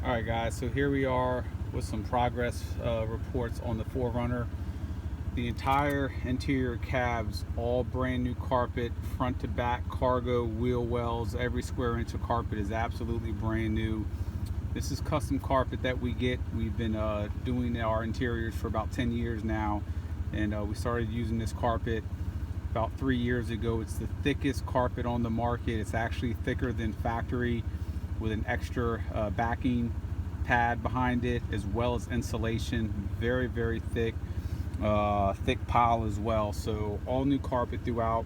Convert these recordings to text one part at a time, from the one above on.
All right, guys, so here we are with some progress reports on the 4Runner. The entire interior cabs, all brand new carpet, front to back, cargo, wheel wells, every square inch of carpet is absolutely brand new. This is custom carpet that we get. We've been doing our interiors for about 10 years now, and we started using this carpet about 3 years ago. It's the thickest carpet on the market. It's actually thicker than factory, with an extra backing pad behind it, as well as insulation. Very thick pile as well. So all new carpet throughout.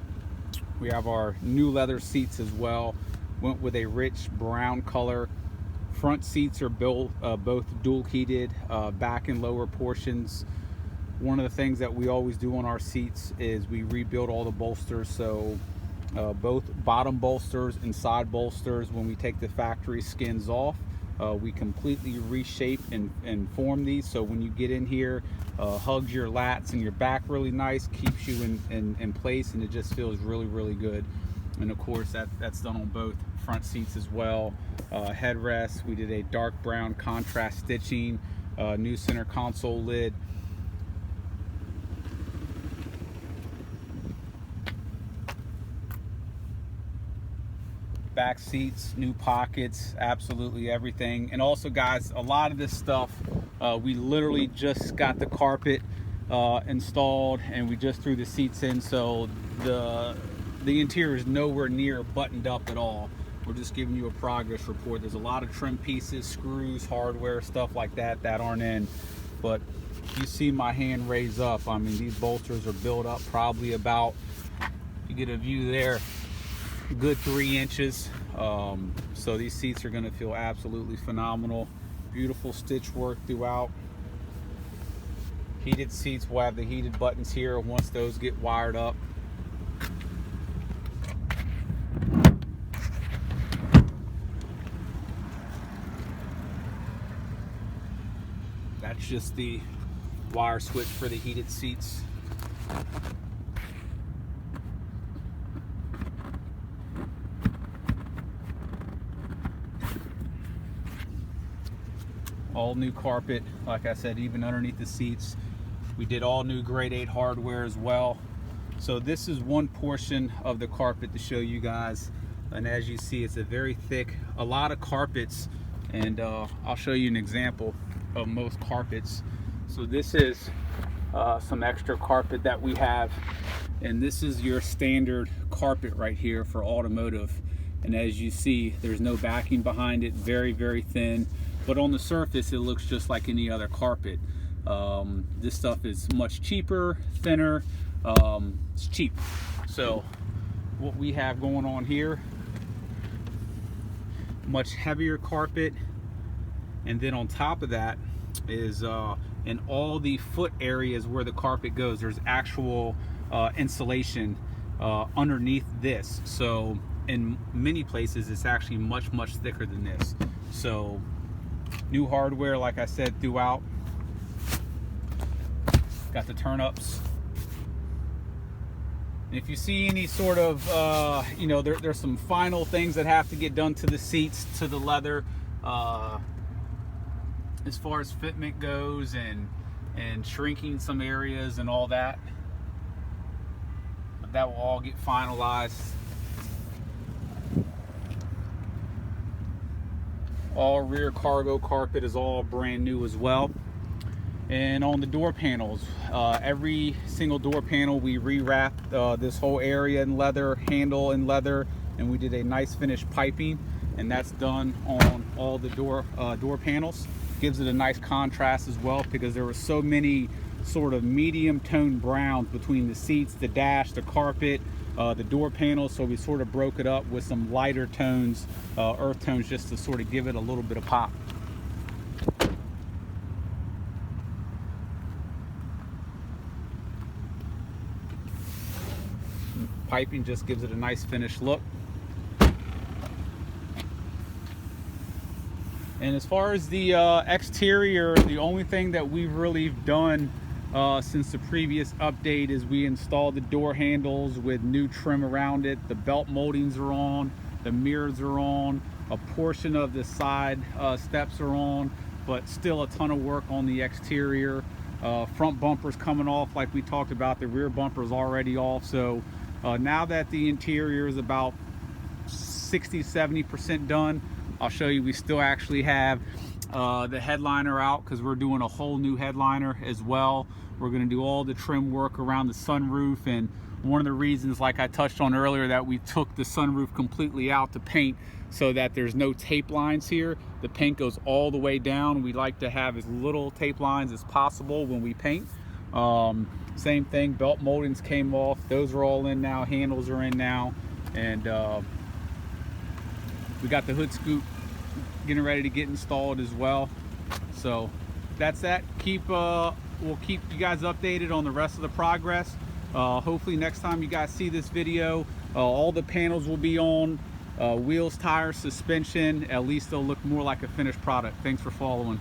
We have our new leather seats as well. Went with a rich brown color. Front seats are both dual heated, back and lower portions. One of the things that we always do on our seats is we rebuild all the bolsters. So both bottom bolsters and side bolsters, when we take the factory skins off, we completely reshape and form these. So when you get in here, hugs your lats and your back really nice, keeps you in place, and it just feels really good. And of course that's done on both front seats as well. Headrests, we did a dark brown contrast stitching, new center console lid. Back seats, new pockets, absolutely everything. And also, guys, a lot of this stuff, we literally just got the carpet installed and we just threw the seats in, so the interior is nowhere near buttoned up at all. We're just giving you a progress report. There's a lot of trim pieces, screws, hardware, stuff like that aren't in. But you see my hand raise up. I mean, these bolsters are built up probably about, you get a view there, good 3 inches. So these seats are going to feel absolutely phenomenal. Beautiful stitch work throughout. Heated seats, we'll have the heated buttons here once those get wired up. That's just the wire switch for the heated seats. All new carpet, like I said, even underneath the seats. We did all new grade 8 hardware as well. So this is one portion of the carpet to show you guys. And as you see, it's a very thick, a lot of carpets. And I'll show you an example of most carpets. So this is some extra carpet that we have. And this is your standard carpet right here for automotive. And as you see, there's no backing behind it, very thin. But on the surface, it looks just like any other carpet. This stuff is much cheaper, thinner, it's cheap. So what we have going on here, much heavier carpet. And then on top of that is in all the foot areas where the carpet goes, there's actual insulation underneath this. So in many places, it's actually much thicker than this. So new hardware, like I said, throughout. Got the turn-ups. And if you see any sort of, you know, there's some final things that have to get done to the seats, to the leather, as far as fitment goes, and shrinking some areas and all that. But that will all get finalized. All rear cargo carpet is all brand new as well. And on the door panels, every single door panel we rewrapped this whole area in leather, handle in leather, and we did a nice finish piping, and that's done on all the door panels. Gives it a nice contrast as well, because there were so many sort of medium tone browns between the seats, the dash, the carpet, the door panels. So we sort of broke it up with some lighter tones, earth tones, just to sort of give it a little bit of pop. Piping just gives it a nice finished look. And as far as the exterior, the only thing that we've really done since the previous update is we installed the door handles with new trim around it. The belt moldings are on, the mirrors are on, A portion of the side steps are on, but still a ton of work on the exterior. Front bumper's coming off like we talked about. The rear bumper's already off. So now that the interior is about 60-70% done, I'll show you we still actually have the headliner out, because we're doing a whole new headliner as well. We're going to do all the trim work around the sunroof, and one of the reasons, like I touched on earlier, that we took the sunroof completely out to paint so that there's no tape lines here. The paint goes all the way down. We like to have as little tape lines as possible when we paint. Same thing, belt moldings came off. Those are all in now. Handles are in now. And we got the hood scoop getting ready to get installed as well. So that's that. We'll keep you guys updated on the rest of the progress. Hopefully next time you guys see this video, all the panels will be on, wheels, tires, suspension. At least they'll look more like a finished product. Thanks for following.